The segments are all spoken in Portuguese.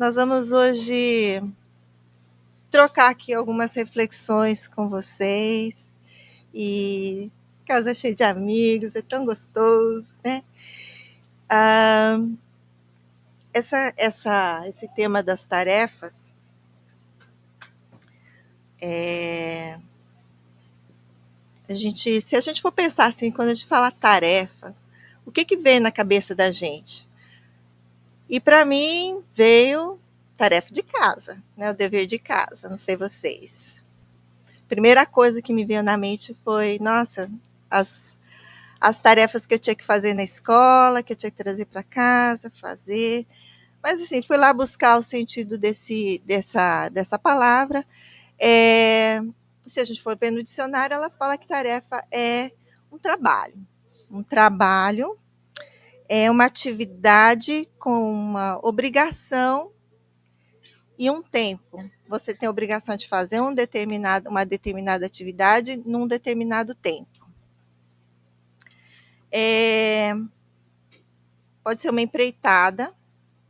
Nós vamos hoje trocar aqui algumas reflexões com vocês. E casa cheia de amigos, é tão gostoso, né? Esse tema das tarefas, se a gente for pensar assim, quando a gente fala tarefa, o que vem na cabeça da gente? E para mim veio tarefa de casa, né? O dever de casa, não sei vocês. Primeira coisa que me veio na mente foi, nossa, as tarefas que eu tinha que fazer na escola, que eu tinha que trazer para casa, fazer. Mas assim, fui lá buscar o sentido dessa palavra. Se a gente for ver no dicionário, ela fala que tarefa é um trabalho. Um trabalho é uma atividade com uma obrigação e um tempo. Você tem a obrigação de fazer uma determinada atividade num determinado tempo. Pode ser uma empreitada,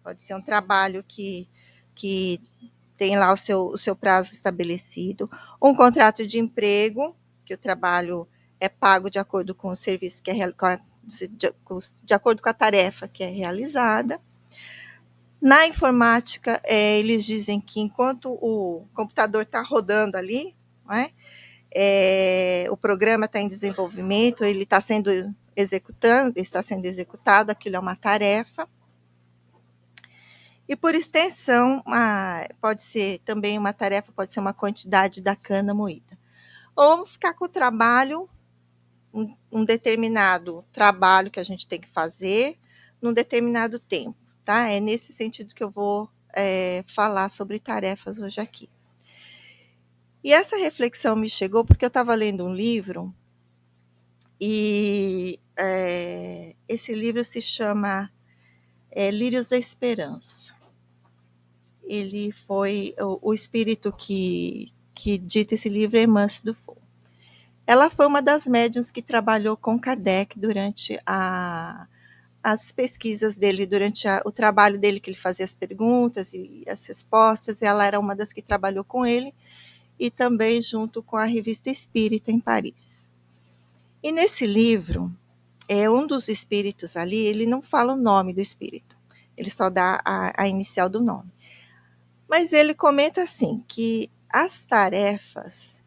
pode ser um trabalho que tem lá o seu prazo estabelecido, um contrato de emprego, que o trabalho é pago de acordo com o serviço que é de acordo com a tarefa que é realizada. Na informática, eles dizem que enquanto o computador está rodando ali, não é? O programa está em desenvolvimento, ele está sendo executado, aquilo é uma tarefa. E por extensão, pode ser também uma tarefa, pode ser uma quantidade da cana moída. Ou vamos ficar com o trabalho, um determinado trabalho que a gente tem que fazer num determinado tempo, tá? É nesse sentido que eu vou falar sobre tarefas hoje aqui. E essa reflexão me chegou porque eu estava lendo um livro e esse livro se chama Lírios da Esperança. Ele foi o espírito que dita esse livro é Emance Dufour. Ela foi uma das médiuns que trabalhou com Kardec durante as pesquisas dele, durante o trabalho dele, que ele fazia as perguntas e as respostas. Ela era uma das que trabalhou com ele e também junto com a Revista Espírita em Paris. E nesse livro, um dos espíritos ali, ele não fala o nome do espírito, ele só dá a inicial do nome. Mas ele comenta assim, que as tarefas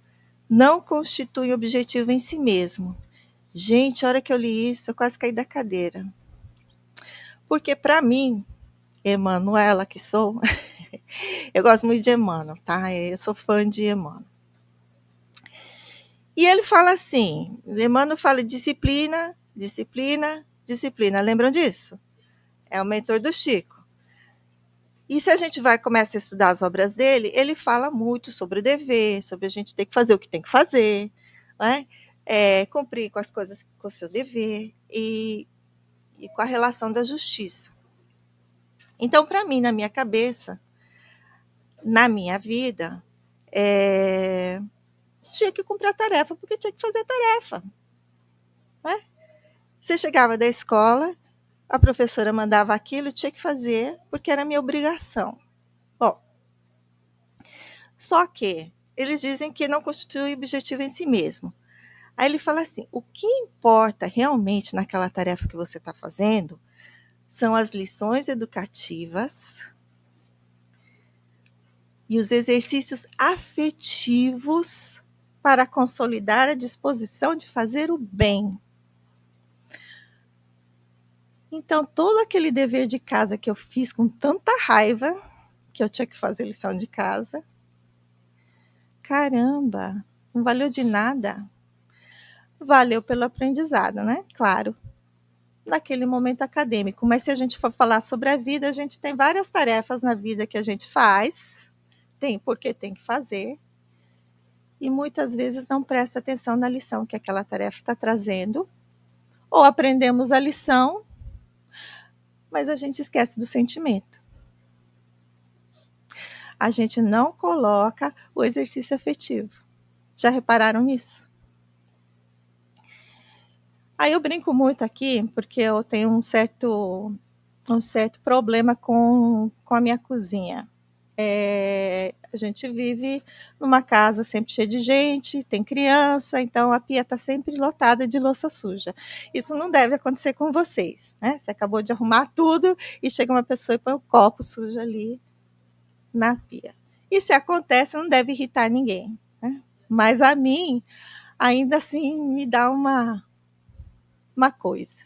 não constituem objetivo em si mesmo. Gente, a hora que eu li isso, eu quase caí da cadeira. Porque para mim, Emanuela, que sou, eu gosto muito de Emmanuel, tá? Eu sou fã de Emmanuel. E ele fala assim, Emmanuel fala disciplina, disciplina, disciplina. Lembram disso? É o mentor do Chico. E se a gente começa a estudar as obras dele, ele fala muito sobre o dever, sobre a gente ter que fazer o que tem que fazer, né? Cumprir com as coisas, com o seu dever e com a relação da justiça. Então, para mim, na minha cabeça, na minha vida, tinha que cumprir a tarefa, porque tinha que fazer a tarefa. Né? Você chegava da escola, a professora mandava aquilo, tinha que fazer, porque era minha obrigação. Bom, só que eles dizem que não constitui objetivo em si mesmo. Aí ele fala assim, o que importa realmente naquela tarefa que você está fazendo são as lições educativas e os exercícios afetivos para consolidar a disposição de fazer o bem. Então, todo aquele dever de casa que eu fiz com tanta raiva, que eu tinha que fazer lição de casa, caramba, não valeu de nada. Valeu pelo aprendizado, né? Claro, naquele momento acadêmico. Mas se a gente for falar sobre a vida, a gente tem várias tarefas na vida que a gente faz, tem porque tem que fazer, e muitas vezes não presta atenção na lição que aquela tarefa está trazendo, ou aprendemos a lição, mas a gente esquece do sentimento. A gente não coloca o exercício afetivo. Já repararam nisso? Aí eu brinco muito aqui, porque eu tenho um certo um certo problema com a minha cozinha. A gente vive numa casa sempre cheia de gente, tem criança, então a pia está sempre lotada de louça suja. Isso não deve acontecer com vocês, né? Você acabou de arrumar tudo e chega uma pessoa e põe um copo sujo ali na pia. E se acontece, não deve irritar ninguém, né? Mas a mim, ainda assim, me dá uma coisa.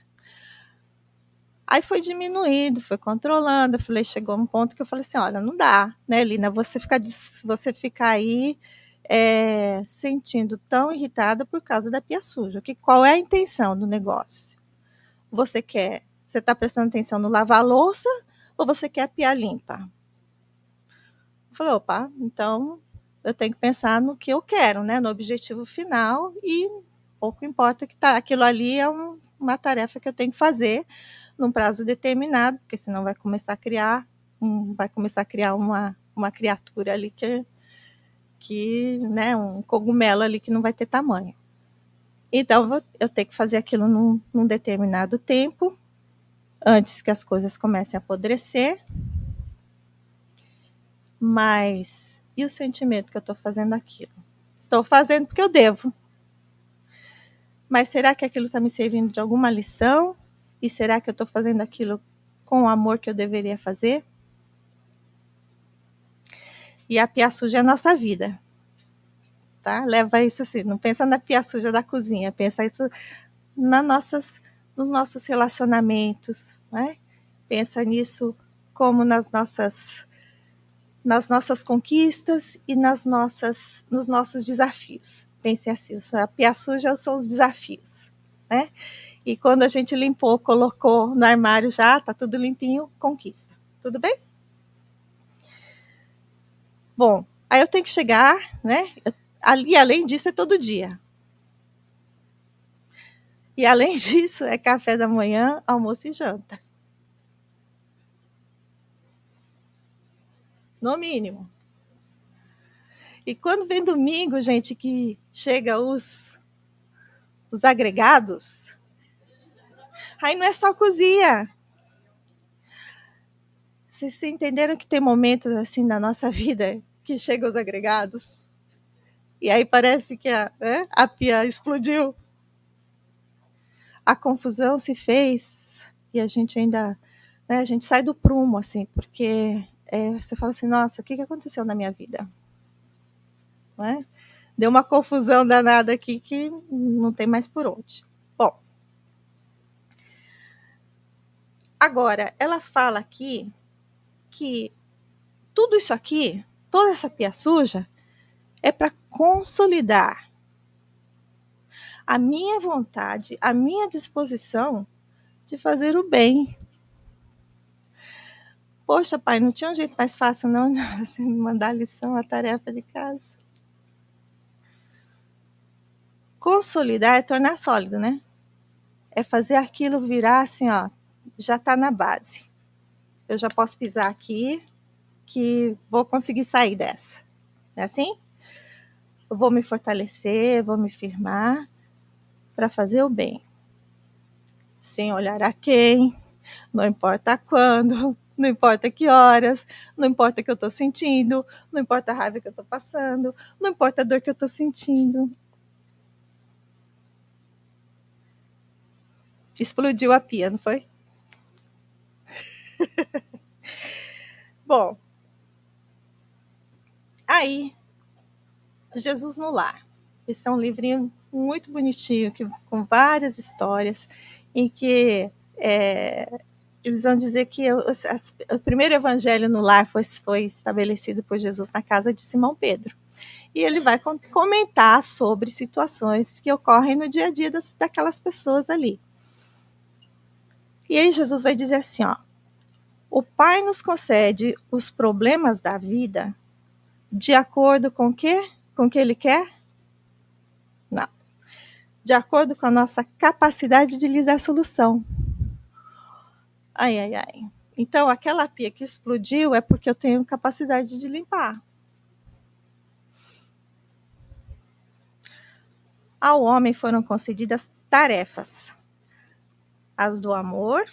Aí foi diminuindo, foi controlando. Eu falei, chegou um ponto que eu falei assim: olha, não dá, né, Lina? Você ficar aí sentindo tão irritada por causa da pia suja. Qual é a intenção do negócio? Você está prestando atenção no lavar a louça ou você quer a pia limpa? Eu falei, opa, então eu tenho que pensar no que eu quero, né? No objetivo final, e pouco importa que tá, aquilo ali é uma tarefa que eu tenho que fazer num prazo determinado, porque senão vai começar a criar uma criatura ali que, né, um cogumelo ali que não vai ter tamanho. Então eu tenho que fazer aquilo num determinado tempo, antes que as coisas comecem a apodrecer. Mas e o sentimento que eu estou fazendo aquilo? Estou fazendo porque eu devo. Mas será que aquilo está me servindo de alguma lição? E será que eu estou fazendo aquilo com o amor que eu deveria fazer? E a pia suja é a nossa vida, tá? Leva isso assim, não pensa na pia suja da cozinha, pensa isso nos nossos relacionamentos, né? Pensa nisso como nas nossas conquistas e nos nossos desafios. Pense assim, a pia suja são os desafios, né? E quando a gente limpou, colocou no armário já, tá tudo limpinho, conquista. Tudo bem? Bom, aí eu tenho que chegar, né? Ali, além disso, é todo dia. E além disso, é café da manhã, almoço e janta. No mínimo. E quando vem domingo, gente, que chega os agregados, aí não é só cozinha. Vocês entenderam que tem momentos assim na nossa vida que chegam os agregados? E aí parece que a pia explodiu. A confusão se fez e a gente ainda, né, a gente sai do prumo, assim, porque você fala assim, nossa, o que aconteceu na minha vida? Não é? Deu uma confusão danada aqui que não tem mais por onde. Bom, agora, ela fala aqui que tudo isso aqui, toda essa pia suja, é para consolidar a minha vontade, a minha disposição de fazer o bem. Poxa, pai, não tinha um jeito mais fácil, não, assim, mandar a lição, a tarefa de casa. Consolidar é tornar sólido, né? É fazer aquilo virar assim, ó, já está na base. Eu já posso pisar aqui, que vou conseguir sair dessa. É assim? Eu vou me fortalecer, vou me firmar para fazer o bem. Sem olhar a quem, não importa quando, não importa que horas, não importa o que eu estou sentindo, não importa a raiva que eu estou passando, não importa a dor que eu estou sentindo. Explodiu a pia, não foi? Bom, aí, Jesus no Lar. Esse é um livrinho muito bonitinho, com várias histórias, em que eles vão dizer que o primeiro evangelho no lar foi estabelecido por Jesus na casa de Simão Pedro. E ele vai comentar sobre situações que ocorrem no dia a dia daquelas pessoas ali. E aí Jesus vai dizer assim, ó, o Pai nos concede os problemas da vida de acordo com o quê? Com o que Ele quer? Não. De acordo com a nossa capacidade de lhes dar solução. Ai, ai, ai. Então, aquela pia que explodiu é porque eu tenho capacidade de limpar. Ao homem foram concedidas tarefas. As do amor,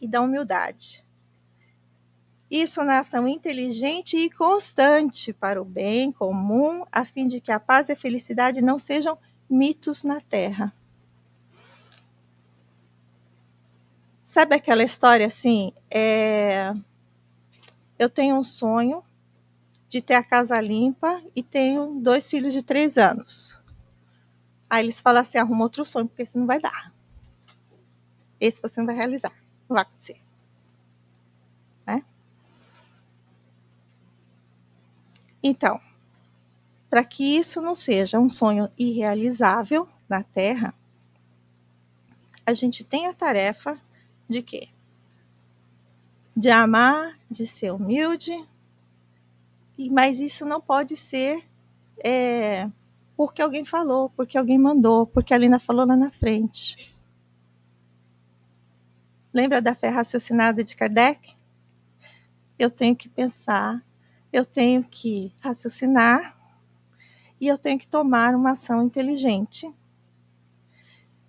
e da humildade. Isso na ação inteligente e constante para o bem comum, a fim de que a paz e a felicidade não sejam mitos na Terra. Sabe aquela história assim? Eu tenho um sonho de ter a casa limpa e tenho 2 filhos de 3 anos. Aí eles falam assim, arruma outro sonho, porque esse não vai dar. Esse você não vai realizar, não vai acontecer. Né? Então, para que isso não seja um sonho irrealizável na Terra, a gente tem a tarefa de quê? De amar, de ser humilde, mas isso não pode ser porque alguém falou, porque alguém mandou, porque a Lina falou lá na frente. Lembra da fé raciocinada de Kardec? Eu tenho que pensar, eu tenho que raciocinar e eu tenho que tomar uma ação inteligente.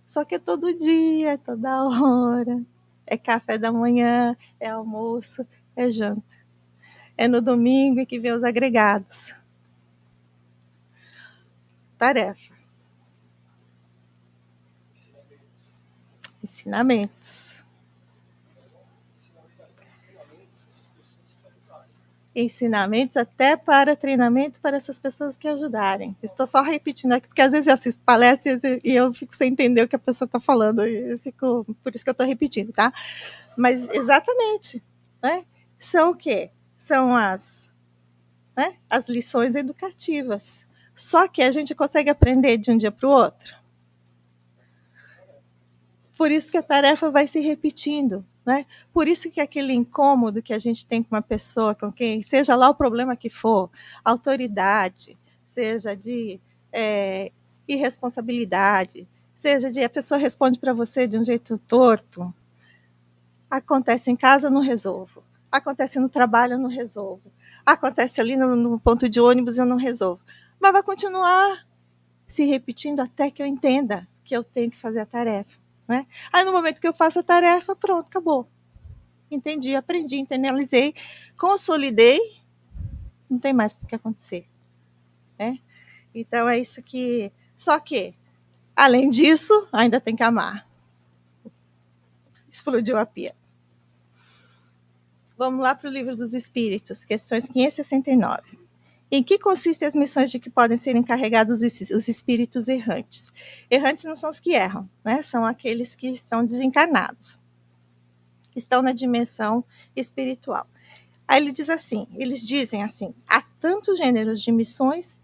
Só que é todo dia, é toda hora. É café da manhã, é almoço, é janta. É no domingo que vem os agregados. Tarefa. Ensinamentos. Ensinamentos até para treinamento para essas pessoas que ajudarem. Estou só repetindo aqui, porque às vezes eu assisto palestras e eu fico sem entender o que a pessoa está falando. Por isso que eu estou repetindo, tá? Mas exatamente. Né? São o quê? São as lições educativas. Só que a gente consegue aprender de um dia para o outro. Por isso que a tarefa vai se repetindo. Né? Por isso que aquele incômodo que a gente tem com uma pessoa, com quem, seja lá o problema que for, autoridade, seja de irresponsabilidade, seja de a pessoa responde para você de um jeito torto, acontece em casa, eu não resolvo. Acontece no trabalho, eu não resolvo. Acontece ali no ponto de ônibus, eu não resolvo. Mas vai continuar se repetindo até que eu entenda que eu tenho que fazer a tarefa. Né? Aí no momento que eu faço a tarefa, pronto, acabou. Entendi, aprendi, internalizei, consolidei, não tem mais por que acontecer. Né? Então é isso que... Só que, além disso, ainda tem que amar. Explodiu a pia. Vamos lá para o Livro dos Espíritos, questões 569. Em que consistem as missões de que podem ser encarregados os espíritos errantes? Errantes não são os que erram, né? São aqueles que estão desencarnados, que estão na dimensão espiritual. Aí eles dizem assim, há tantos gêneros de missões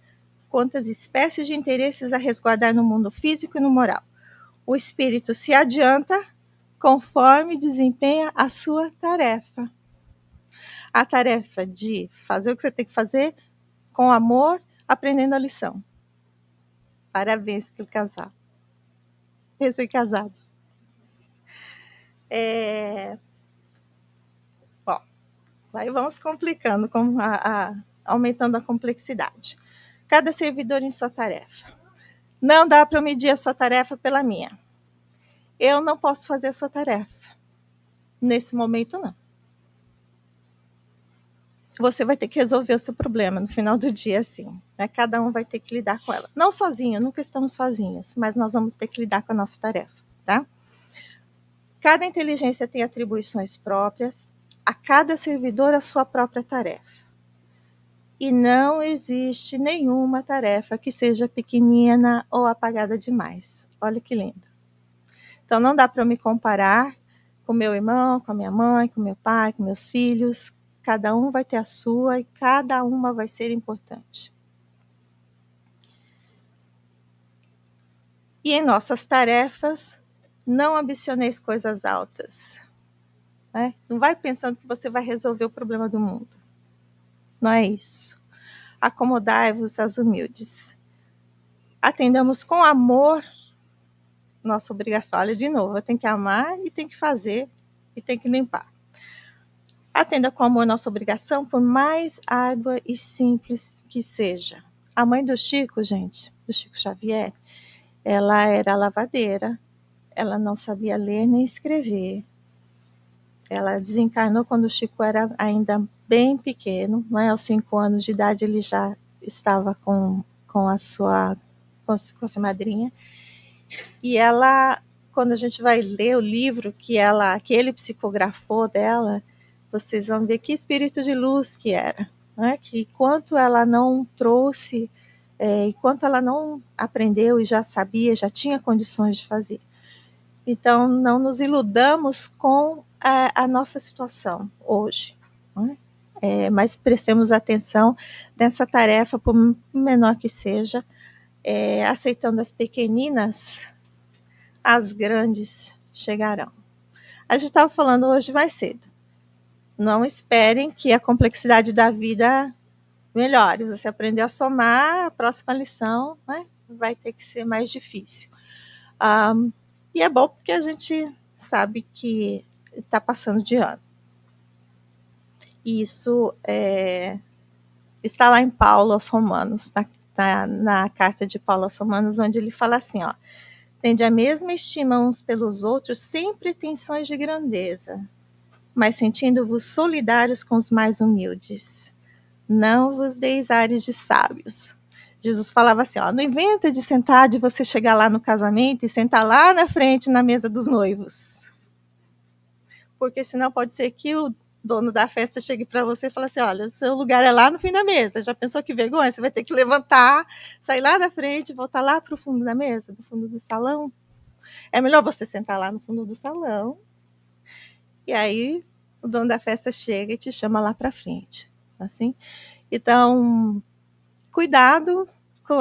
quantas espécies de interesses a resguardar no mundo físico e no moral. O espírito se adianta conforme desempenha a sua tarefa. A tarefa de fazer o que você tem que fazer com amor, aprendendo a lição. Parabéns pelo casal. Recém-casados. Bom, aí vamos complicando, aumentando a complexidade. Cada servidor em sua tarefa. Não dá para medir a sua tarefa pela minha. Eu não posso fazer a sua tarefa. Nesse momento, não. Você vai ter que resolver o seu problema no final do dia, assim. Né? Cada um vai ter que lidar com ela. Não sozinho, nunca estamos sozinhos, mas nós vamos ter que lidar com a nossa tarefa, tá? Cada inteligência tem atribuições próprias, a cada servidor a sua própria tarefa. E não existe nenhuma tarefa que seja pequenina ou apagada demais. Olha que lindo. Então não dá para eu me comparar com meu irmão, com a minha mãe, com meu pai, com meus filhos. Cada um vai ter a sua e cada uma vai ser importante. E em nossas tarefas, não ambicioneis coisas altas. Né? Não vai pensando que você vai resolver o problema do mundo. Não é isso. Acomodai-vos aos humildes. Atendamos com amor nossa obrigação. Olha, de novo, eu tenho que amar e tenho que fazer e tenho que limpar. Atenda com amor nossa obrigação, por mais árdua e simples que seja. A mãe do Chico, gente, do Chico Xavier, ela era lavadeira, ela não sabia ler nem escrever. Ela desencarnou quando o Chico era ainda bem pequeno, não é? Aos 5 anos de idade ele já estava com a sua madrinha. E ela, quando a gente vai ler o livro que ele psicografou dela, vocês vão ver que espírito de luz que era, né? Que quanto ela não trouxe, enquanto ela não aprendeu e já sabia, já tinha condições de fazer. Então, não nos iludamos com a nossa situação hoje, né? Mas prestemos atenção nessa tarefa, por menor que seja, aceitando as pequeninas, as grandes chegarão. A gente estava falando hoje mais cedo. Não esperem que a complexidade da vida melhore. Você aprender a somar, a próxima lição, né, vai ter que ser mais difícil. E é bom porque a gente sabe que está passando de ano. Isso está lá em Paulo aos Romanos, na carta de Paulo aos Romanos, onde ele fala assim, ó: tende a mesma estima uns pelos outros, sem pretensões de grandeza, mas sentindo-vos solidários com os mais humildes. Não vos deis ares de sábios. Jesus falava assim, ó, não inventa de sentar, de você chegar lá no casamento e sentar lá na frente, na mesa dos noivos. Porque senão pode ser que o dono da festa chegue para você e fale assim, olha, seu lugar é lá no fim da mesa. Já pensou que vergonha? Você vai ter que levantar, sair lá da frente, voltar lá para o fundo da mesa, do fundo do salão. É melhor você sentar lá no fundo do salão. E aí o dono da festa chega e te chama lá para frente. Assim? Então, cuidado com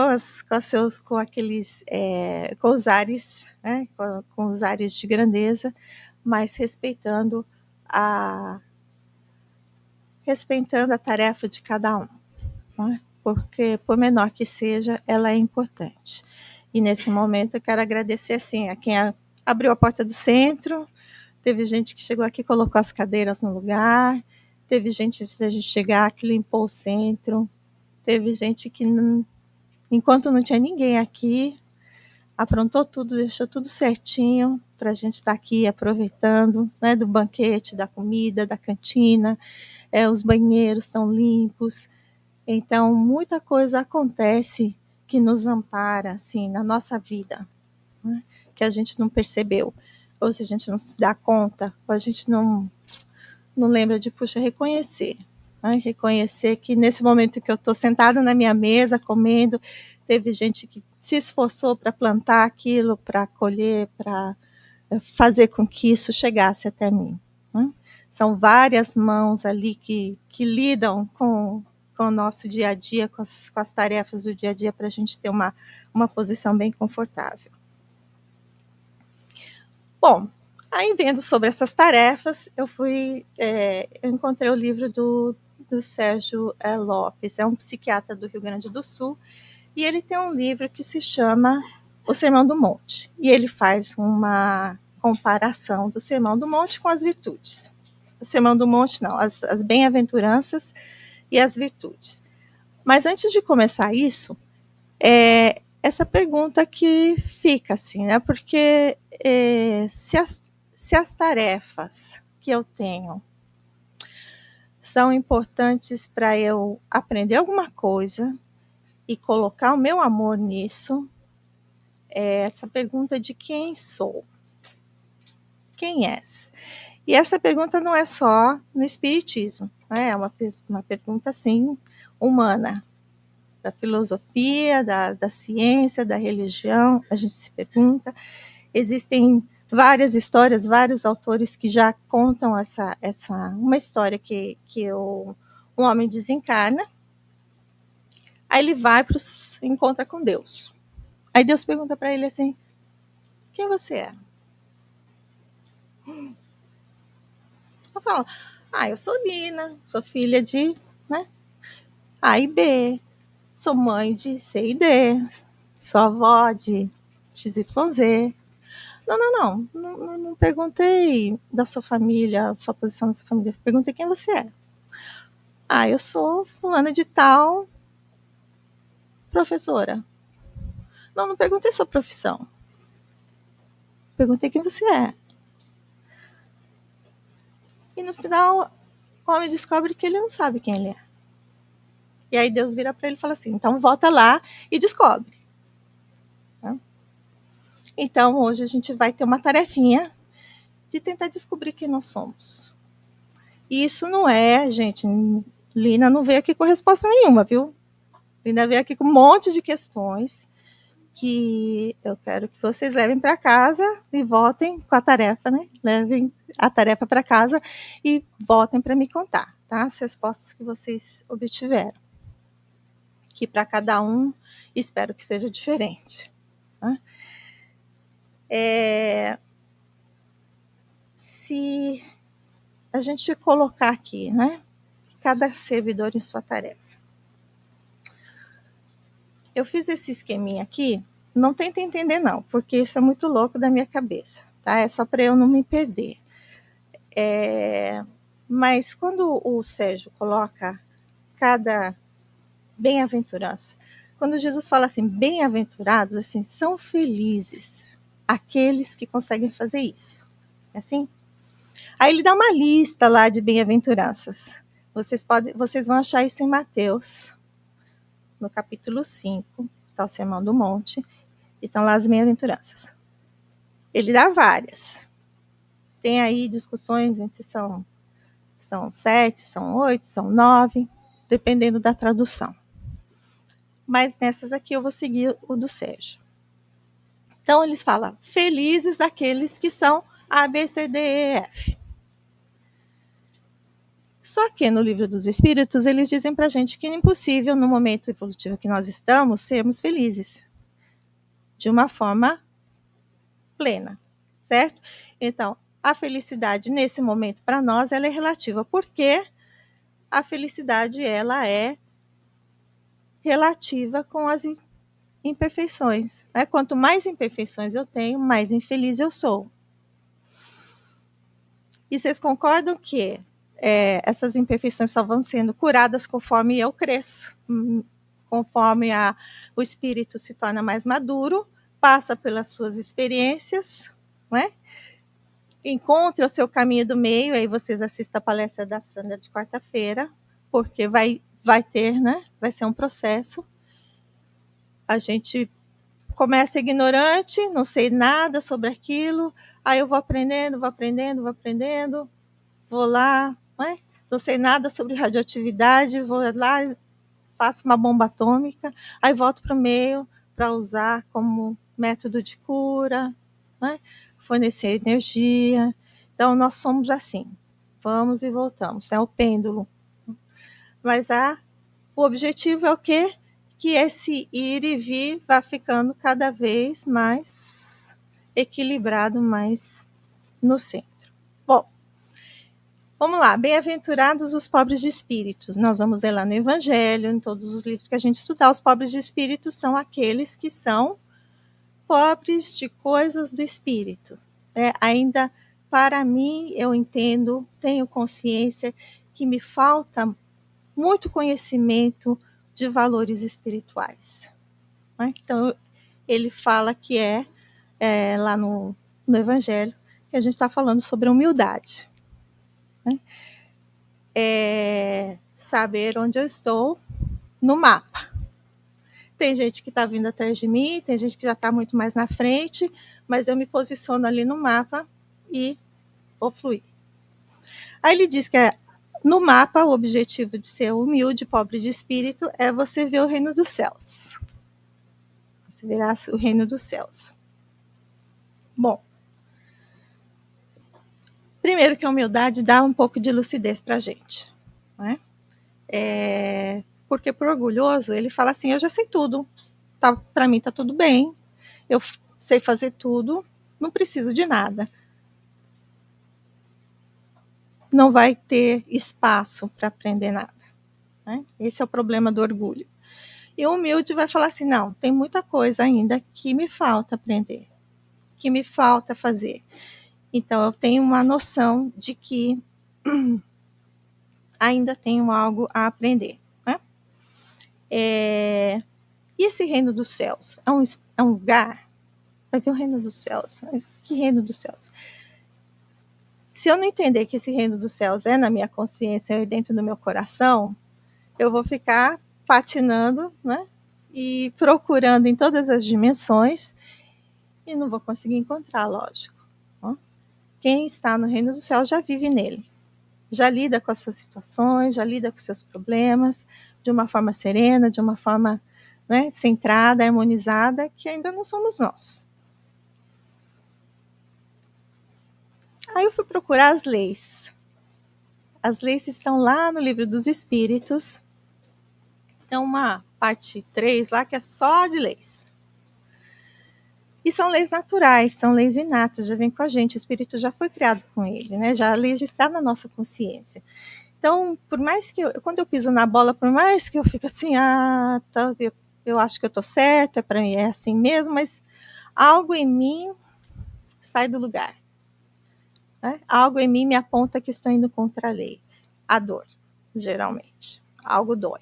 os ares, né? com os ares de grandeza, mas respeitando a tarefa de cada um, né? Porque, por menor que seja, ela é importante. E nesse momento eu quero agradecer assim, a quem abriu a porta do centro. Teve gente que chegou aqui e colocou as cadeiras no lugar, teve gente, antes da gente chegar, que limpou o centro, teve gente que, enquanto não tinha ninguém aqui, aprontou tudo, deixou tudo certinho para a gente estar aqui aproveitando, né, do banquete, da comida, da cantina, os banheiros estão limpos. Então, muita coisa acontece que nos ampara, assim, na nossa vida, né, que a gente não percebeu, ou se a gente não se dá conta, ou a gente não lembra de, puxa, reconhecer. Né? Reconhecer que nesse momento que eu estou sentada na minha mesa, comendo, teve gente que se esforçou para plantar aquilo, para colher, para fazer com que isso chegasse até mim. Né? São várias mãos ali que lidam com o nosso dia a dia, com as tarefas do dia a dia, para a gente ter uma posição bem confortável. Bom, aí vendo sobre essas tarefas, eu encontrei o livro do Sérgio Lopes, é um psiquiatra do Rio Grande do Sul, e ele tem um livro que se chama O Sermão do Monte, e ele faz uma comparação do Sermão do Monte com as virtudes. O Sermão do Monte não, as bem-aventuranças e as virtudes. Mas antes de começar isso, essa pergunta que fica assim, né? Porque se as tarefas que eu tenho são importantes para eu aprender alguma coisa e colocar o meu amor nisso, essa pergunta de quem sou, quem és? E essa pergunta não é só no espiritismo, né? É uma pergunta assim humana, da filosofia, da ciência, da religião. A gente se pergunta. Existem várias histórias, vários autores que já contam uma história que um homem desencarna, aí ele encontra com Deus. Aí Deus pergunta para ele assim, quem você é? Eu falo, eu sou Lina, sou filha de, né, A e B, sou mãe de C e D, sou avó de XYZ. Não perguntei da sua família, sua posição na sua família. Perguntei quem você é. Eu sou fulana de tal, professora. Não perguntei sua profissão. Perguntei quem você é. E no final, o homem descobre que ele não sabe quem ele é. E aí Deus vira para ele e fala assim, então volta lá e descobre. Então hoje a gente vai ter uma tarefinha de tentar descobrir quem nós somos. E isso não é, gente, Lina não veio aqui com resposta nenhuma, viu? Lina veio aqui com um monte de questões que eu quero que vocês levem para casa e voltem com a tarefa, né? Levem a tarefa para casa e voltem para me contar, tá? As respostas que vocês obtiveram. Que para cada um, espero que seja diferente. Tá? Se a gente colocar aqui, né? Cada servidor em sua tarefa. Eu fiz esse esqueminha aqui, não tenta entender não, porque isso é muito louco da minha cabeça, tá? É só para eu não me perder. Mas quando o Sérgio coloca cada bem-aventurança, quando Jesus fala assim, bem-aventurados, assim, são felizes aqueles que conseguem fazer isso. É assim? Aí ele dá uma lista lá de bem-aventuranças. Vocês vão achar isso em Mateus, no capítulo 5, está o Sermão do Monte, e estão lá as bem-aventuranças. Ele dá várias. Tem aí discussões entre são 7, são 8, são 9, dependendo da tradução. Mas nessas aqui eu vou seguir o do Sérgio. Então eles falam, felizes aqueles que são A, B, C, D, E, F. Só que no Livro dos Espíritos, eles dizem para a gente que é impossível, no momento evolutivo que nós estamos, sermos felizes. De uma forma plena, certo? Então, a felicidade nesse momento para nós ela é relativa, porque a felicidade ela é relativa com as imperfeições. Né? Quanto mais imperfeições eu tenho, mais infeliz eu sou. E vocês concordam que essas imperfeições só vão sendo curadas conforme eu cresço, conforme o espírito se torna mais maduro, passa pelas suas experiências, né? Encontre o seu caminho do meio, aí vocês assistam a palestra da Sandra de quarta-feira, porque vai ter, né? Vai ser um processo. A gente começa ignorante, não sei nada sobre aquilo, aí eu vou aprendendo, vou lá, né? Não sei nada sobre radioatividade, vou lá, faço uma bomba atômica, aí volto para o meio para usar como método de cura, né? Fornecer energia. Então, nós somos assim, vamos e voltamos, é o pêndulo. Mas o objetivo é o quê? Que esse ir e vir vá ficando cada vez mais equilibrado, mais no centro. Bom, vamos lá. Bem-aventurados os pobres de espírito. Nós vamos ler lá no Evangelho, em todos os livros que a gente estudar. Os pobres de espírito são aqueles que são pobres de coisas do espírito. Ainda, para mim, eu entendo, tenho consciência que me falta muito conhecimento de valores espirituais. Né? Então, ele fala que lá no Evangelho, que a gente está falando sobre humildade. Né? Saber onde eu estou no mapa. Tem gente que está vindo atrás de mim, tem gente que já está muito mais na frente, mas eu me posiciono ali no mapa e vou fluir. Aí ele diz que no mapa, o objetivo de ser humilde, pobre de espírito, é você ver o reino dos céus. Você verá o reino dos céus. Bom, primeiro que a humildade dá um pouco de lucidez para a gente. Né? Porque por orgulhoso, ele fala assim, eu já sei tudo, para mim está tudo bem, eu sei fazer tudo, não preciso de nada. Não vai ter espaço para aprender nada. Né? Esse é o problema do orgulho. E o humilde vai falar assim, não, tem muita coisa ainda que me falta aprender, que me falta fazer. Então, eu tenho uma noção de que ainda tenho algo a aprender. Né? E esse reino dos céus é um lugar? Vai ver o reino dos céus. Que reino dos céus? Se eu não entender que esse reino dos céus é na minha consciência e dentro do meu coração, eu vou ficar patinando, né? E procurando em todas as dimensões e não vou conseguir encontrar, lógico. Quem está no reino do céu já vive nele, já lida com as suas situações, já lida com os seus problemas de uma forma serena, de uma forma, né, centrada, harmonizada, que ainda não somos nós. Aí eu fui procurar as leis. As leis estão lá no Livro dos Espíritos. Tem uma parte 3 lá que é só de leis. E são leis naturais, são leis inatas, já vem com a gente, o espírito já foi criado com ele, né? Já a lei já está na nossa consciência. Então, por mais que quando eu piso na bola, por mais que eu fique assim, tá, eu acho que eu estou certo, para mim é assim mesmo, mas algo em mim sai do lugar. Né? Algo em mim me aponta que estou indo contra a lei. A dor, geralmente. Algo dói.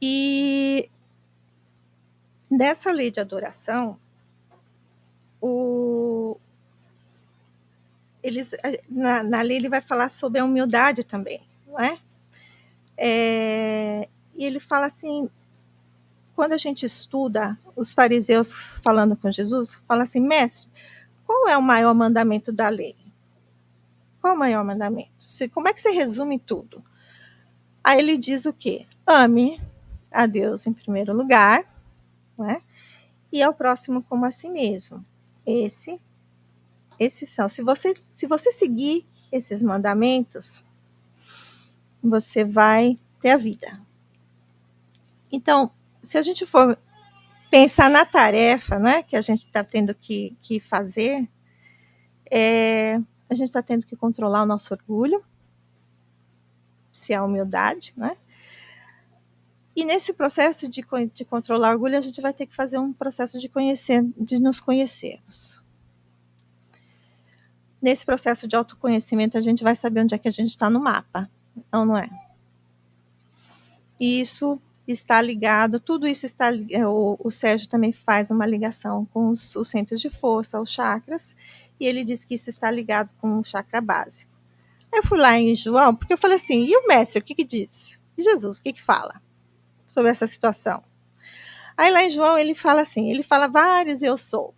E nessa lei de adoração, na lei ele vai falar sobre a humildade também, não é? E ele fala assim, quando a gente estuda os fariseus falando com Jesus, fala assim, mestre, qual é o maior mandamento da lei? Qual é o maior mandamento? Como é que você resume tudo? Aí ele diz o quê? Ame a Deus em primeiro lugar, né? E ao próximo como a si mesmo. Esses são. Se você seguir esses mandamentos, você vai ter a vida. Então, se a gente for pensar na tarefa, né, que a gente está tendo que fazer, a gente está tendo que controlar o nosso orgulho, se é a humildade, né? E nesse processo de controlar o orgulho, a gente vai ter que fazer um processo de nos conhecermos. Nesse processo de autoconhecimento, a gente vai saber onde é que a gente está no mapa, não é? E isso está ligado, tudo isso está. O Sérgio também faz uma ligação com os centros de força, os chakras, e ele diz que isso está ligado com o chakra básico. Eu fui lá em João, porque eu falei assim, e o mestre, o que diz? E Jesus, o que fala sobre essa situação? Aí lá em João ele fala assim, ele fala vários eu sou.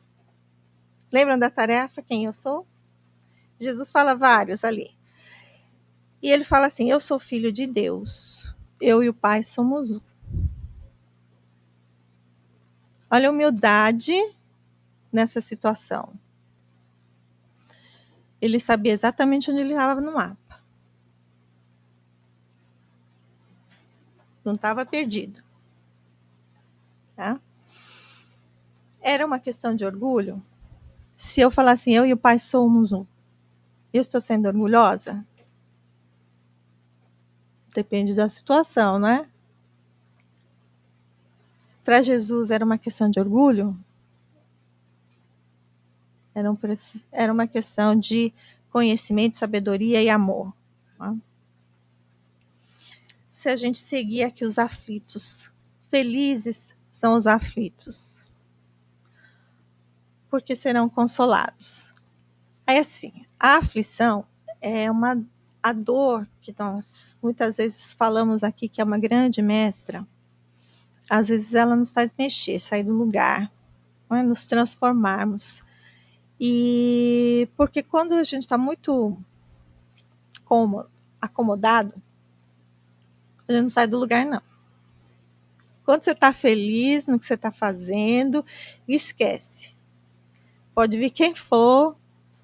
Lembram da tarefa, quem eu sou? Jesus fala vários ali. E ele fala assim, eu sou filho de Deus, eu e o Pai somos um. Olha a humildade nessa situação. Ele sabia exatamente onde ele estava no mapa. Não estava perdido. Tá? Era uma questão de orgulho? Se eu falar assim, eu e o Pai somos um, eu estou sendo orgulhosa? Depende da situação, né? Para Jesus era uma questão de orgulho? Era uma questão de conhecimento, sabedoria e amor. Tá? Se a gente seguir aqui os aflitos, felizes são os aflitos, porque serão consolados. Aí assim, a aflição é a dor que nós muitas vezes falamos aqui que é uma grande mestra. Às vezes ela nos faz mexer, sair do lugar, né, nos transformarmos. E porque quando a gente está muito acomodado, a gente não sai do lugar, não. Quando você está feliz no que você está fazendo, esquece. Pode vir quem for,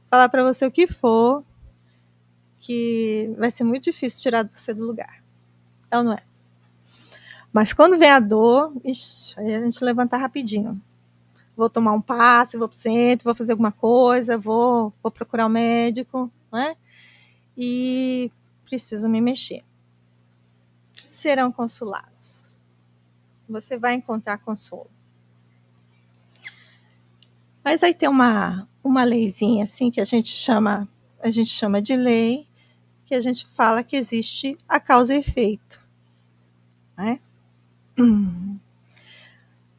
falar para você o que for, que vai ser muito difícil tirar você do lugar. É ou não é? Mas quando vem a dor, aí a gente levanta rapidinho. Vou tomar um passe, vou para o centro, vou fazer alguma coisa, vou procurar um médico, né? E preciso me mexer. Serão consolados. Você vai encontrar consolo. Mas aí tem uma leizinha assim que a gente chama de lei, que a gente fala que existe a causa e efeito, né?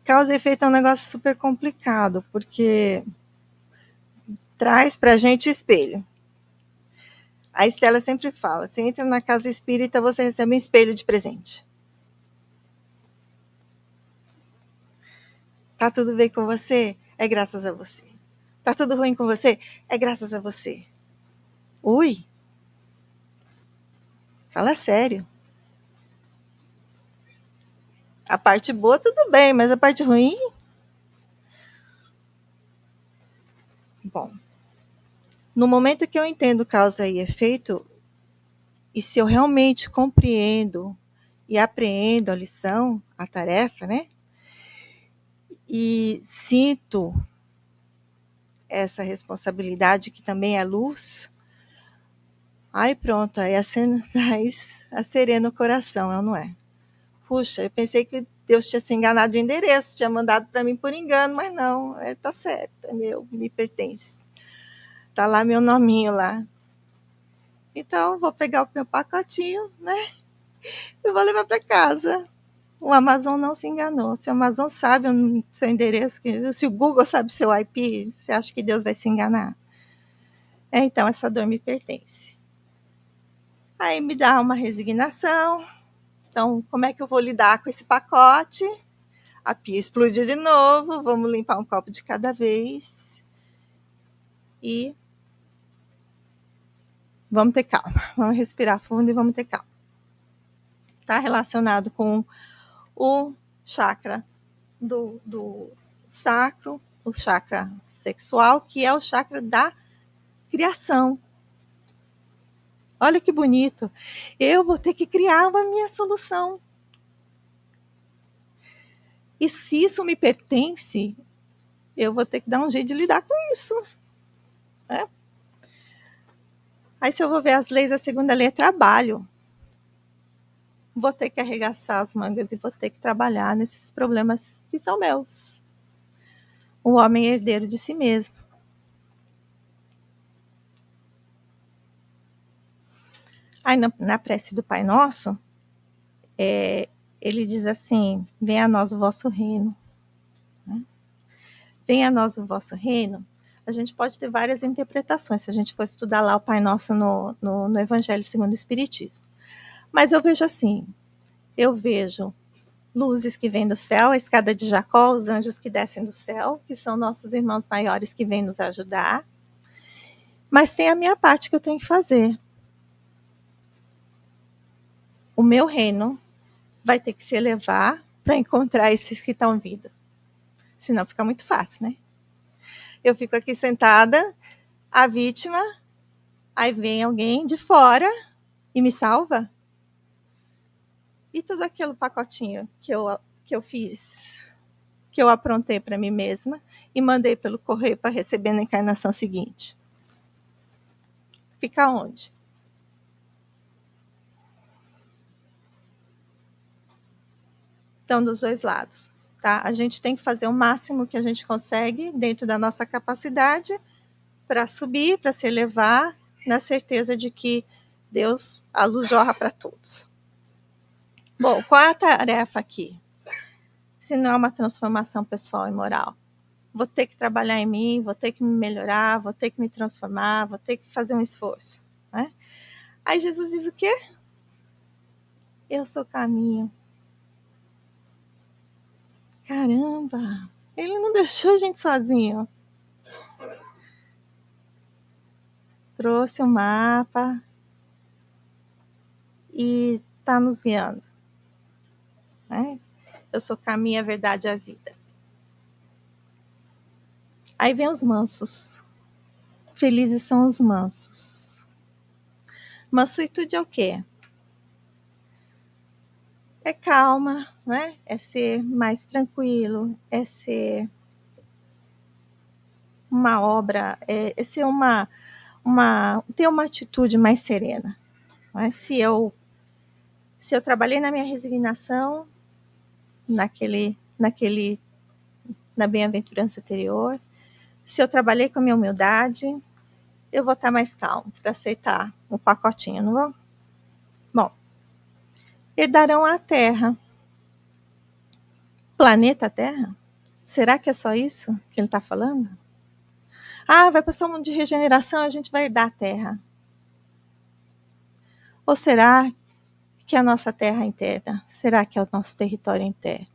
Causa e efeito é um negócio super complicado, porque traz para a gente o espelho. A Estela sempre fala, você entra na casa espírita, você recebe um espelho de presente. Tá tudo bem com você? É graças a você. Tá tudo ruim com você? É graças a você. Ui! Fala sério. A parte boa, tudo bem, mas a parte ruim? Bom, no momento que eu entendo causa e efeito, e se eu realmente compreendo e apreendo a lição, a tarefa, né? E sinto essa responsabilidade que também é luz, aí pronto, aí a serena o coração, não é? Puxa, eu pensei que Deus tinha se enganado de endereço, tinha mandado para mim por engano, mas não, tá certo, é meu, me pertence. Tá lá meu nominho lá. Então, vou pegar o meu pacotinho, né? E vou levar para casa. O Amazon não se enganou. Se o Amazon sabe o seu endereço, se o Google sabe o seu IP, você acha que Deus vai se enganar? Então, essa dor me pertence. Aí me dá uma resignação. Então, como é que eu vou lidar com esse pacote? A pia explodiu de novo. Vamos limpar um copo de cada vez. E vamos ter calma. Vamos respirar fundo e vamos ter calma. Está relacionado com o chakra do sacro, o chakra sexual, que é o chakra da criação. Olha que bonito. Eu vou ter que criar a minha solução. E se isso me pertence, eu vou ter que dar um jeito de lidar com isso. Né? Aí, se eu vou ver as leis, a segunda lei é trabalho. Vou ter que arregaçar as mangas e vou ter que trabalhar nesses problemas que são meus. O homem herdeiro de si mesmo. Aí, na prece do Pai Nosso, ele diz assim, venha a nós o vosso reino. Né? Venha a nós o vosso reino. A gente pode ter várias interpretações, se a gente for estudar lá o Pai Nosso no Evangelho segundo o Espiritismo. Mas eu vejo assim, eu vejo luzes que vêm do céu, a escada de Jacó, os anjos que descem do céu, que são nossos irmãos maiores que vêm nos ajudar. Mas tem a minha parte que eu tenho que fazer. O meu reino vai ter que se elevar para encontrar esses que estão vindo. Senão fica muito fácil, né? Eu fico aqui sentada, a vítima, aí vem alguém de fora e me salva. E todo aquele pacotinho que eu fiz, que eu aprontei para mim mesma e mandei pelo correio para receber na encarnação seguinte. Fica onde? Então, dos dois lados. Tá? A gente tem que fazer o máximo que a gente consegue dentro da nossa capacidade para subir, para se elevar, na certeza de que Deus, a luz jorra para todos. Bom, qual é a tarefa aqui? Se não é uma transformação pessoal e moral. Vou ter que trabalhar em mim, vou ter que me melhorar, vou ter que me transformar, vou ter que fazer um esforço. Né? Aí Jesus diz o quê? Eu sou o caminho. Caramba, ele não deixou a gente sozinho. Trouxe o mapa e está nos guiando. Né? Eu sou o caminho, a verdade e a vida. Aí vem os mansos. Felizes são os mansos. Mansuetude é o quê? É calma, né? É ser mais tranquilo, é ser uma obra, é ser ter uma atitude mais serena. Né? Se eu trabalhei na minha resignação, na bem-aventurança anterior, se eu trabalhei com a minha humildade, eu vou estar mais calmo para aceitar o pacotinho, não vou? Bom, herdarão a Terra. Planeta Terra? Será que é só isso que ele está falando? vai passar um mundo de regeneração, a gente vai herdar a terra. Ou será que é a nossa terra interna? Será que é o nosso território interno?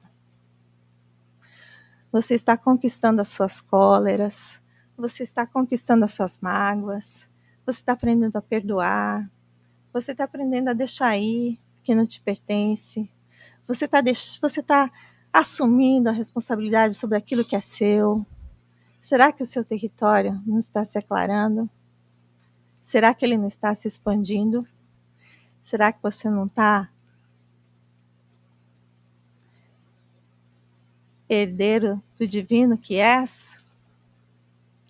Você está conquistando as suas cóleras, você está conquistando as suas mágoas, você está aprendendo a perdoar, você está aprendendo a deixar ir que não te pertence, você está assumindo a responsabilidade sobre aquilo que é seu. Será que o seu território não está se aclarando? Será que ele não está se expandindo? Será que você não está herdeiro do divino que és,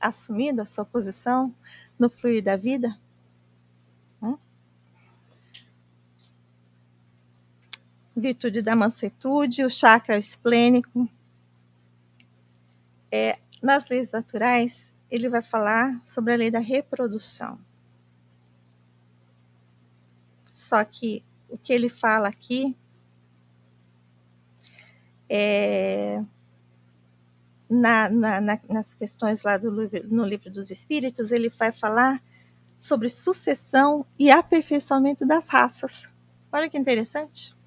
assumindo a sua posição no fluir da vida? Virtude da mansuetude, o chakra esplênico. Nas leis naturais, ele vai falar sobre a lei da reprodução. Só que o que ele fala aqui nas questões lá no livro dos Espíritos, ele vai falar sobre sucessão e aperfeiçoamento das raças. Olha que interessante.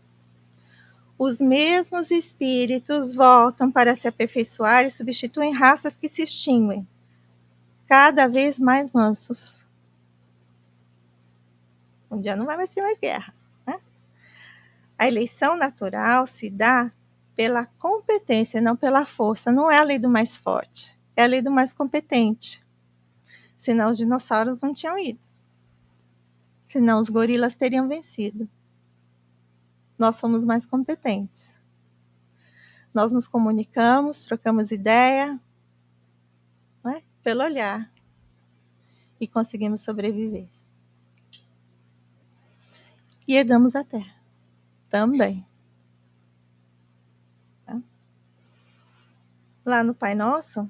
Os mesmos espíritos voltam para se aperfeiçoar e substituem raças que se extinguem, cada vez mais mansos. Um dia não vai mais ter mais guerra, né? A eleição natural se dá pela competência, não pela força. Não é a lei do mais forte, é a lei do mais competente. Senão os dinossauros não tinham ido. Senão os gorilas teriam vencido. Nós somos mais competentes. Nós nos comunicamos, trocamos ideia, né, pelo olhar. E conseguimos sobreviver. E herdamos a terra também. Tá? Lá no Pai Nosso,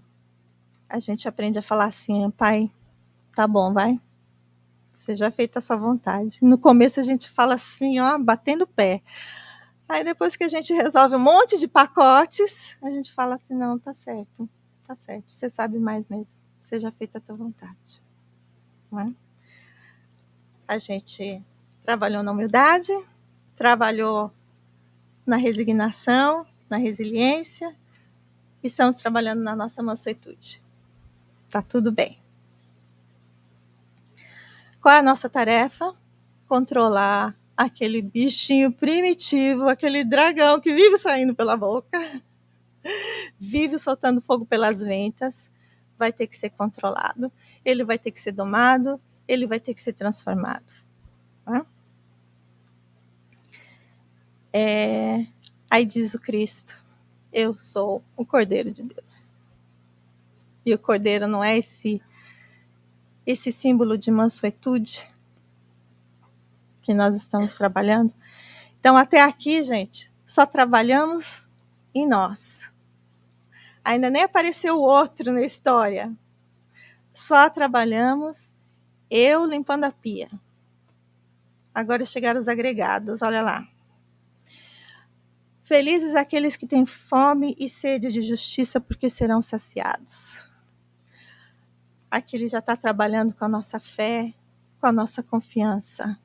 a gente aprende a falar assim: Pai, tá bom, vai. Seja feita a sua vontade. No começo a gente fala assim, ó, batendo o pé. Aí depois que a gente resolve um monte de pacotes, a gente fala assim: não, tá certo, você sabe mais mesmo. Seja feita a tua vontade. Não é? A gente trabalhou na humildade, trabalhou na resignação, na resiliência, e estamos trabalhando na nossa mansuetude. Tá tudo bem. Qual é a nossa tarefa? Controlar aquele bichinho primitivo, aquele dragão que vive saindo pela boca, vive soltando fogo pelas ventas, vai ter que ser controlado, ele vai ter que ser domado, ele vai ter que ser transformado. Tá? Aí diz o Cristo: eu sou o Cordeiro de Deus. E o Cordeiro não é esse símbolo de mansuetude que nós estamos trabalhando? Então, até aqui, gente, só trabalhamos em nós. Ainda nem apareceu o outro na história. Só trabalhamos eu limpando a pia. Agora chegaram os agregados, olha lá. Felizes aqueles que têm fome e sede de justiça, porque serão saciados. Aqui ele já está trabalhando com a nossa fé, com a nossa confiança.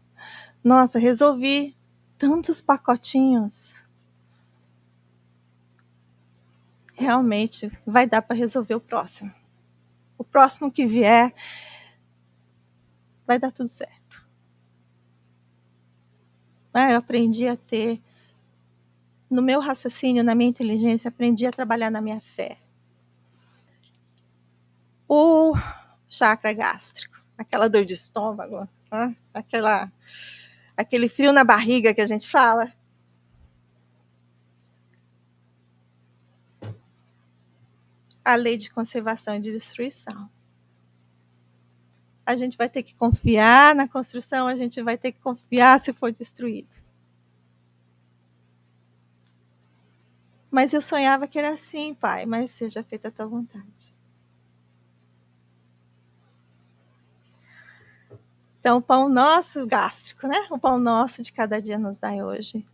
Nossa, resolvi tantos pacotinhos. Realmente vai dar para resolver o próximo. O próximo que vier, vai dar tudo certo. Eu aprendi a ter, no meu raciocínio, na minha inteligência, aprendi a trabalhar na minha fé. O chakra gástrico, aquela dor de estômago, aquele frio na barriga que a gente fala. A lei de conservação e de destruição. A gente vai ter que confiar na construção, a gente vai ter que confiar se for destruído. Mas eu sonhava que era assim, Pai, mas seja feita a tua vontade. Então, o pão nosso gástrico, né? O pão nosso de cada dia nos dai hoje.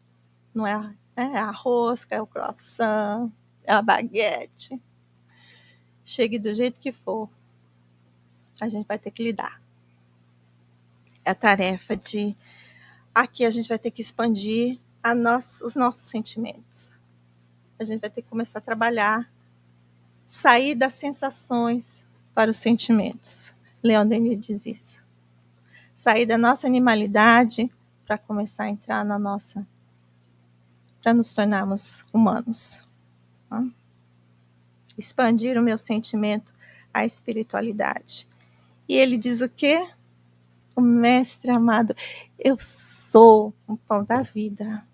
Não é a rosca, é o croissant, é a baguete. Chegue do jeito que for. A gente vai ter que lidar. É a tarefa de... Aqui a gente vai ter que expandir os nossos sentimentos. A gente vai ter que começar a trabalhar, sair das sensações para os sentimentos. Leon Denis diz isso. Sair da nossa animalidade para começar a entrar na nossa... para nos tornarmos humanos. Tá? Expandir o meu sentimento à espiritualidade. E ele diz o quê? O mestre amado, eu sou o pão da vida.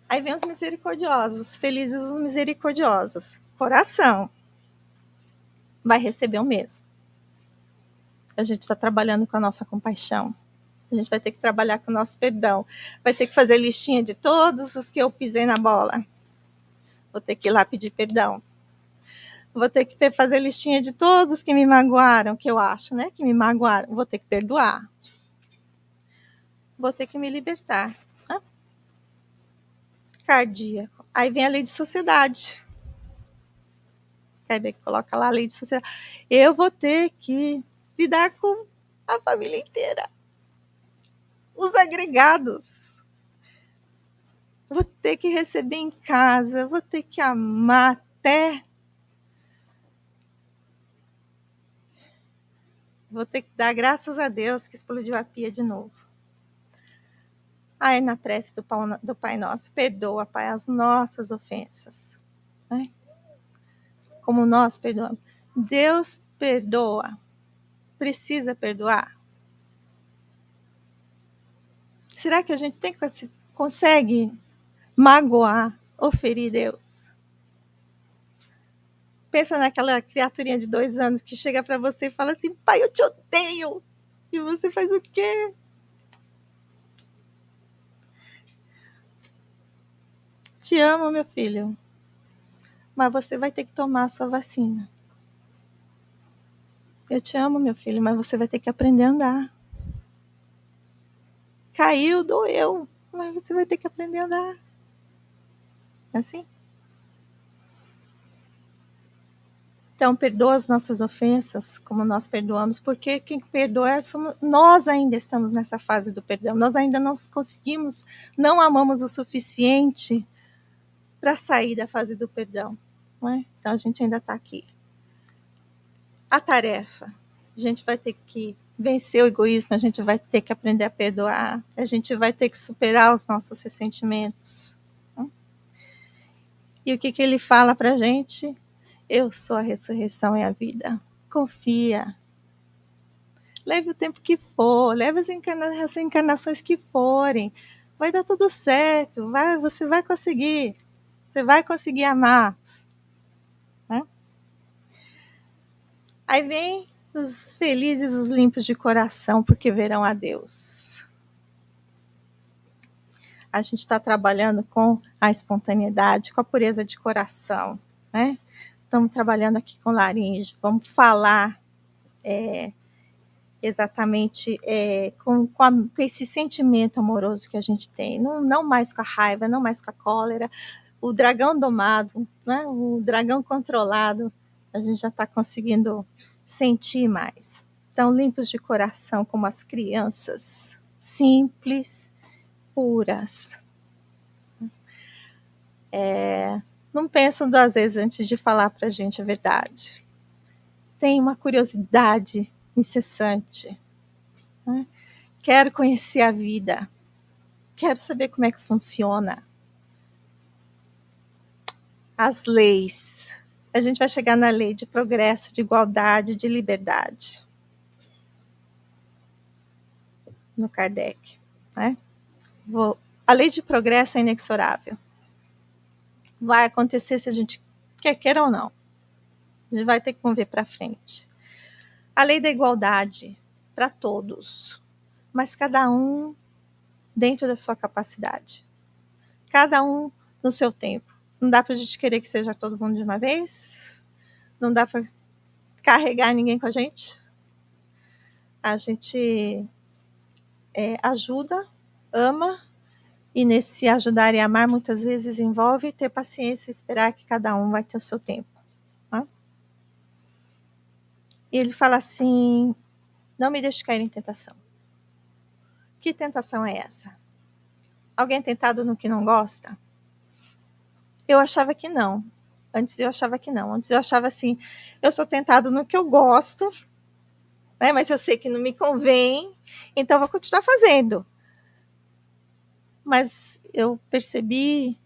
Aí vem os misericordiosos, felizes os misericordiosos. Coração vai receber o mesmo. A gente está trabalhando com a nossa compaixão. A gente vai ter que trabalhar com o nosso perdão. Vai ter que fazer listinha de todos os que eu pisei na bola. Vou ter que ir lá pedir perdão. Vou ter que fazer listinha de todos que me magoaram, que eu acho, né? Que me magoaram. Vou ter que perdoar. Vou ter que me libertar. Né? Cardíaco. Aí vem a lei de sociedade. Kardec coloca lá a lei de sociedade. Eu vou ter que lidar com a família inteira. Os agregados. Vou ter que receber em casa. Vou ter que amar até... Vou ter que dar graças a Deus que explodiu a pia de novo. Aí na prece do Pai Nosso, perdoa, Pai, as nossas ofensas. Né? Como nós perdoamos. Deus perdoa. Precisa perdoar. Será que a gente consegue magoar ou ferir Deus? Pensa naquela criaturinha de 2 anos que chega para você e fala assim, pai, eu te odeio. E você faz o quê? Te amo, meu filho. Mas você vai ter que tomar a sua vacina. Eu te amo, meu filho, mas você vai ter que aprender a andar. Caiu, doeu, mas você vai ter que aprender a andar. É assim? Então, perdoa as nossas ofensas, como nós perdoamos, porque quem perdoa somos nós. Ainda estamos nessa fase do perdão. Nós ainda não conseguimos, não amamos o suficiente para sair da fase do perdão. Não é? Então, a gente ainda está aqui. A tarefa. A gente vai ter que vencer o egoísmo, a gente vai ter que aprender a perdoar, a gente vai ter que superar os nossos ressentimentos. E o que ele fala para a gente? Eu sou a ressurreição e a vida. Confia. Leve o tempo que for, leve as encarnações que forem. Vai dar tudo certo, você vai conseguir. Você vai conseguir amar. Né? Aí vem os felizes, os limpos de coração, porque verão a Deus. A gente está trabalhando com a espontaneidade, com a pureza de coração. Né? Estamos trabalhando aqui com laringe. Vamos falar exatamente com esse sentimento amoroso que a gente tem. Não mais com a raiva, não mais com a cólera. O dragão domado, né? O dragão controlado, a gente já está conseguindo sentir mais. Então, limpos de coração, como as crianças, simples, puras. Não pensam 2 vezes antes de falar para a gente a verdade. Tem uma curiosidade incessante. Né? Quero conhecer a vida. Quero saber como é que funciona. As leis. A gente vai chegar na lei de progresso, de igualdade, de liberdade. No Kardec. Né? A lei de progresso é inexorável. Vai acontecer se a gente queira ou não. A gente vai ter que mover para frente. A lei da igualdade para todos, mas cada um dentro da sua capacidade. Cada um no seu tempo. Não dá para a gente querer que seja todo mundo de uma vez. Não dá para carregar ninguém com a gente. A gente ajuda, ama, E nesse ajudar e amar, muitas vezes envolve ter paciência e esperar que cada um vai ter o seu tempo. Né? E ele fala assim, não me deixe cair em tentação. Que tentação é essa? Alguém tentado no que não gosta? Eu achava que não. Antes eu achava que não. Antes eu achava assim, eu sou tentado no que eu gosto, né? Mas eu sei que não me convém, então eu vou continuar fazendo. Mas eu percebi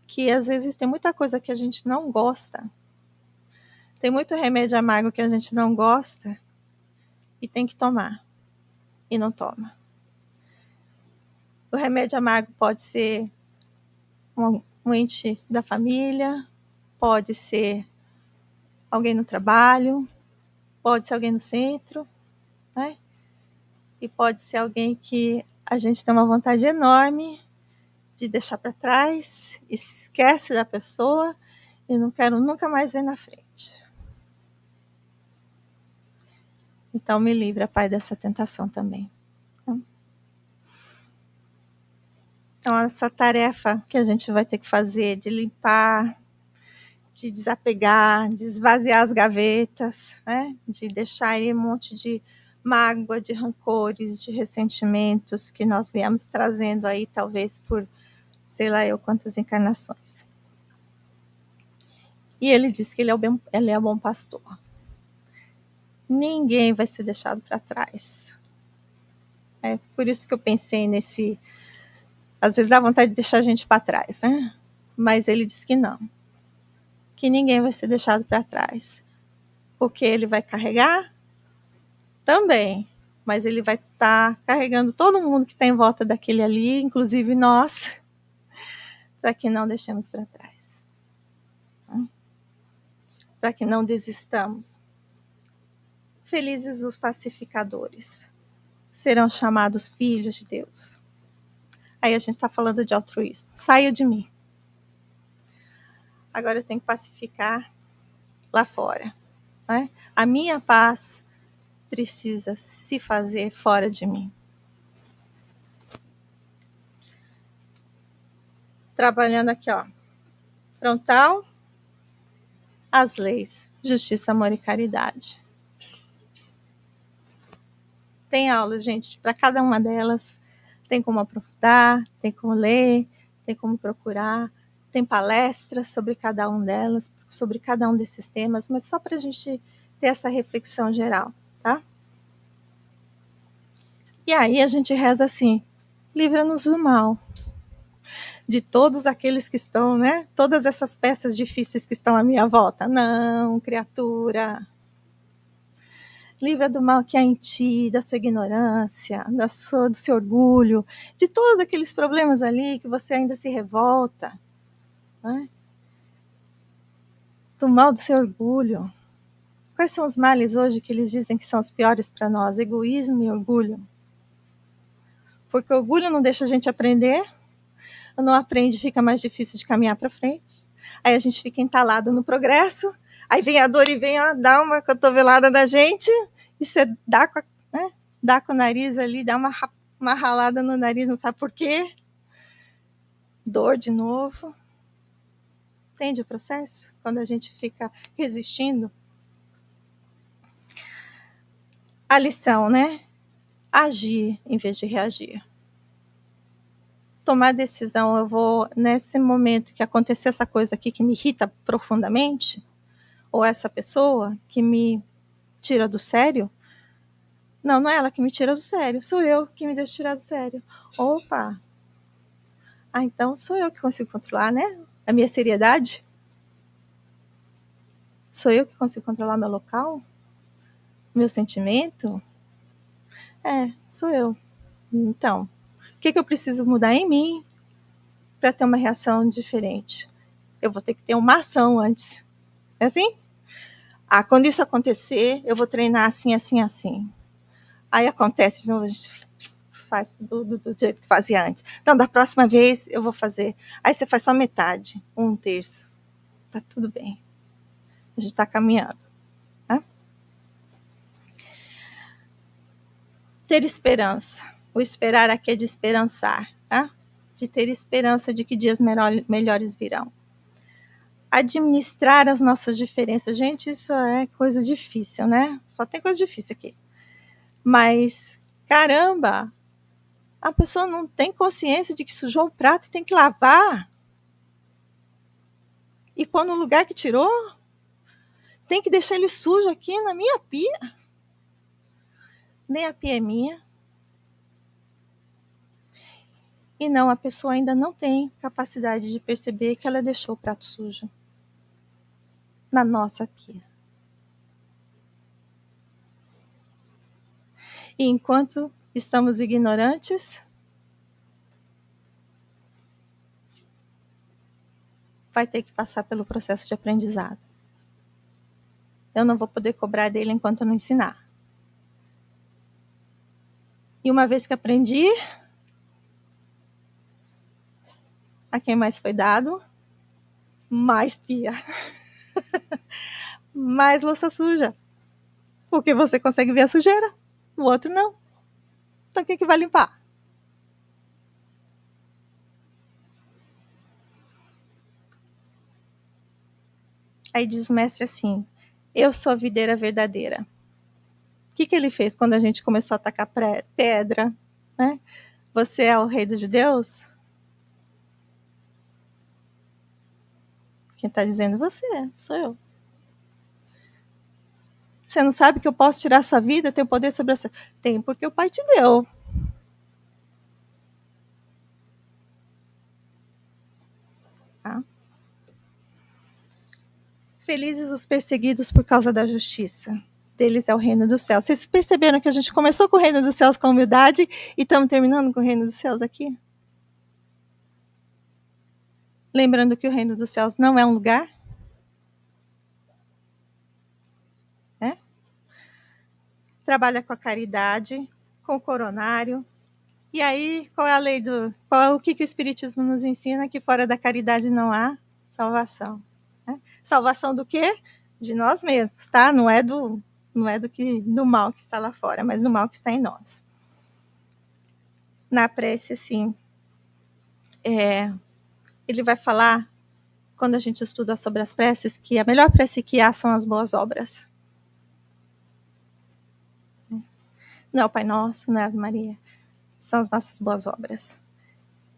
que às vezes tem muita coisa que a gente não gosta. Tem muito remédio amargo que a gente não gosta e tem que tomar. E não toma. O remédio amargo pode ser um ente da família, pode ser alguém no trabalho, pode ser alguém no centro, né? E pode ser alguém que a gente tem uma vontade enorme de deixar para trás, esquece da pessoa e não quero nunca mais ver na frente. Então me livra, Pai, dessa tentação também. Então essa tarefa que a gente vai ter que fazer de limpar, de desapegar, de esvaziar as gavetas, né? De deixar aí um monte de mágoa, de rancores, de ressentimentos que nós viemos trazendo aí, talvez por sei lá eu quantas encarnações. E ele diz que ele é o bom pastor. Ninguém vai ser deixado para trás. É por isso que eu pensei nesse... Às vezes dá vontade de deixar a gente para trás, né? Mas ele diz que não. Que ninguém vai ser deixado para trás. Porque ele vai carregar também. Mas ele vai estar carregando todo mundo que está em volta daquele ali, inclusive nós, para que não deixemos para trás. Para que não desistamos. Felizes os pacificadores. Serão chamados filhos de Deus. Aí a gente está falando de altruísmo. Saia de mim. Agora eu tenho que pacificar lá fora. Né? A minha paz precisa se fazer fora de mim. Trabalhando aqui, ó. Frontal, as leis, justiça, amor e caridade. Tem aula, gente, para cada uma delas. Tem como aprofundar, tem como ler, tem como procurar. Tem palestras sobre cada um delas, sobre cada um desses temas, mas só para a gente ter essa reflexão geral, tá? E aí a gente reza assim, livra-nos do mal, de todos aqueles que estão, né? Todas essas peças difíceis que estão à minha volta. Não, criatura. Livra do mal que há em ti, da sua ignorância, do seu orgulho, de todos aqueles problemas ali que você ainda se revolta. Né? Do mal do seu orgulho. Quais são os males hoje que eles dizem que são os piores para nós? Egoísmo e orgulho. Porque o orgulho não deixa a gente aprender, não aprende, fica mais difícil de caminhar para frente. Aí a gente fica entalado no progresso, aí vem a dor e vem dá uma cotovelada da gente, e você dá com o nariz ali, dá uma ralada no nariz, não sabe por quê. Dor de novo. Entende o processo? Quando a gente fica resistindo. A lição, né? Agir em vez de reagir. Tomar decisão, eu vou, nesse momento que acontecer essa coisa aqui que me irrita profundamente, ou essa pessoa que me tira do sério, não é ela que me tira do sério, sou eu que me deixo tirar do sério. Opa! Então sou eu que consigo controlar, né? A minha seriedade? Sou eu que consigo controlar meu local? Meu sentimento? Sou eu. Então, o que eu preciso mudar em mim para ter uma reação diferente? Eu vou ter que ter uma ação antes. É assim? Quando isso acontecer, eu vou treinar assim, assim, assim. Aí acontece de novo, a gente faz do jeito que fazia antes. Então, da próxima vez eu vou fazer. Aí você faz só metade, 1/3. Tá tudo bem. A gente tá caminhando. Né? Ter esperança. O esperar aqui é de esperançar. Tá? de ter esperança de que dias melhores virão. Administrar as nossas diferenças. Gente, isso é coisa difícil, né? Só tem coisa difícil aqui. Mas, caramba, a pessoa não tem consciência de que sujou o prato e tem que lavar. E pôr no lugar que tirou. Tem que deixar ele sujo aqui na minha pia. Nem a pia é minha. E não, a pessoa ainda não tem capacidade de perceber que ela deixou o prato sujo na nossa pia. E enquanto estamos ignorantes, vai ter que passar pelo processo de aprendizado. Eu não vou poder cobrar dele enquanto eu não ensinar. E uma vez que aprendi, a quem mais foi dado, mais pia. Mais louça suja. Porque você consegue ver a sujeira, o outro não. Então quem que vai limpar? Aí diz o mestre assim, eu sou a videira verdadeira. O que ele fez quando a gente começou a atacar pedra? Né? Você é o rei dos judeus? Quem está dizendo você, sou eu. Você não sabe que eu posso tirar a sua vida, ter o poder sobre você? Tem, porque o Pai te deu. Tá? Felizes os perseguidos por causa da justiça. Deles é o reino dos céus. Vocês perceberam que a gente começou com o reino dos céus com humildade e estamos terminando com o reino dos céus aqui? Lembrando que o reino dos céus não é um lugar. Né? Trabalha com a caridade, com o coronário. E aí, qual é a lei do... o que o Espiritismo nos ensina? Que fora da caridade não há salvação. Né? Salvação do quê? De nós mesmos, tá? Não é do mal que está lá fora, mas do mal que está em nós. Na prece, assim, ele vai falar, quando a gente estuda sobre as preces, que a melhor prece que há são as boas obras. Não é o Pai Nosso, não é a Ave Maria. São as nossas boas obras.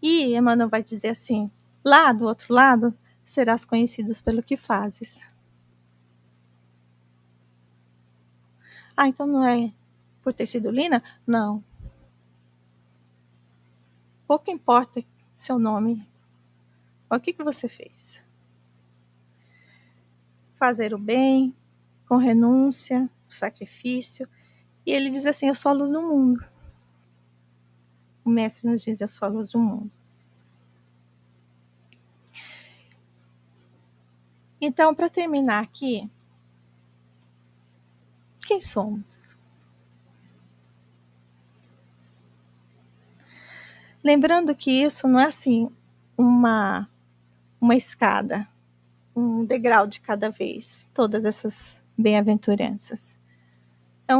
E Emmanuel vai dizer assim, lá do outro lado, serás conhecidos pelo que fazes. Ah, então não é por ter sido Lina? Não. Pouco importa seu nome. O que você fez? Fazer o bem, com renúncia, sacrifício. E ele diz assim, eu sou a luz do mundo. O mestre nos diz, eu sou a luz do mundo. Então, para terminar aqui, quem somos? Lembrando que isso não é assim uma escada, um degrau de cada vez, todas essas bem-aventuranças. É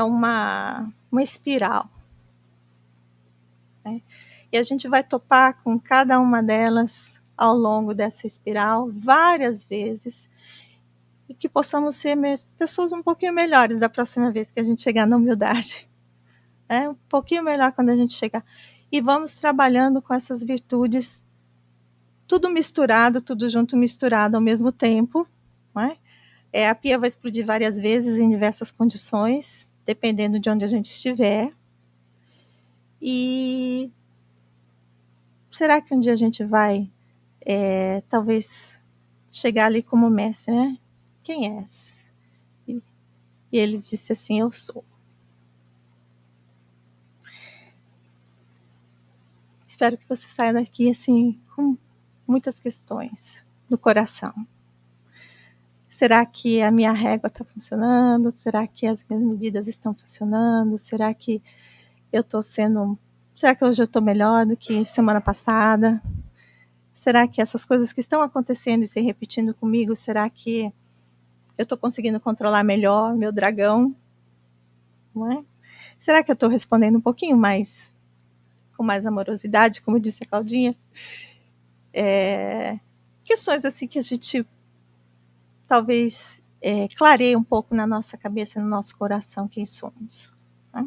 uma espiral. Né? E a gente vai topar com cada uma delas ao longo dessa espiral várias vezes e que possamos ser pessoas um pouquinho melhores da próxima vez que a gente chegar na humildade. Um pouquinho melhor quando a gente chegar. E vamos trabalhando com essas virtudes, tudo misturado, tudo junto, misturado ao mesmo tempo. Não é? A pia vai explodir várias vezes em diversas condições, dependendo de onde a gente estiver. E será que um dia a gente vai, talvez, chegar ali como mestre, né? Quem és? E ele disse assim, eu sou. Espero que você saia daqui assim, com muitas questões no coração. Será que a minha régua está funcionando? Será que as minhas medidas estão funcionando? Será que eu estou sendo... Será que hoje eu estou melhor do que semana passada? Será que essas coisas que estão acontecendo e se repetindo comigo, será que eu estou conseguindo controlar melhor meu dragão? Não é? Será que eu estou respondendo um pouquinho mais com mais amorosidade, como disse a Claudinha. Questões assim que a gente talvez clareie um pouco na nossa cabeça, no nosso coração, quem somos. Tá?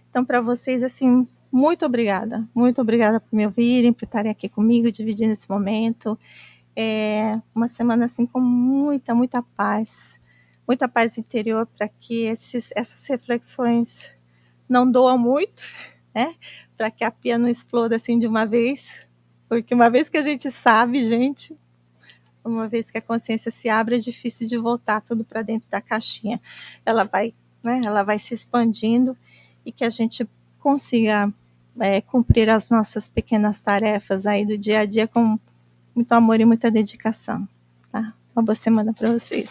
Então, para vocês, assim, muito obrigada por me ouvirem, por estarem aqui comigo, dividindo esse momento. Uma semana assim com muita paz interior, para que essas reflexões não doam muito, né? Para que a pia não exploda assim de uma vez, porque uma vez que a gente sabe, gente, uma vez que a consciência se abre, é difícil de voltar tudo para dentro da caixinha. Ela vai, né? Ela vai se expandindo e que a gente consiga cumprir as nossas pequenas tarefas aí do dia a dia com muito amor e muita dedicação. Tá? Uma boa semana para vocês.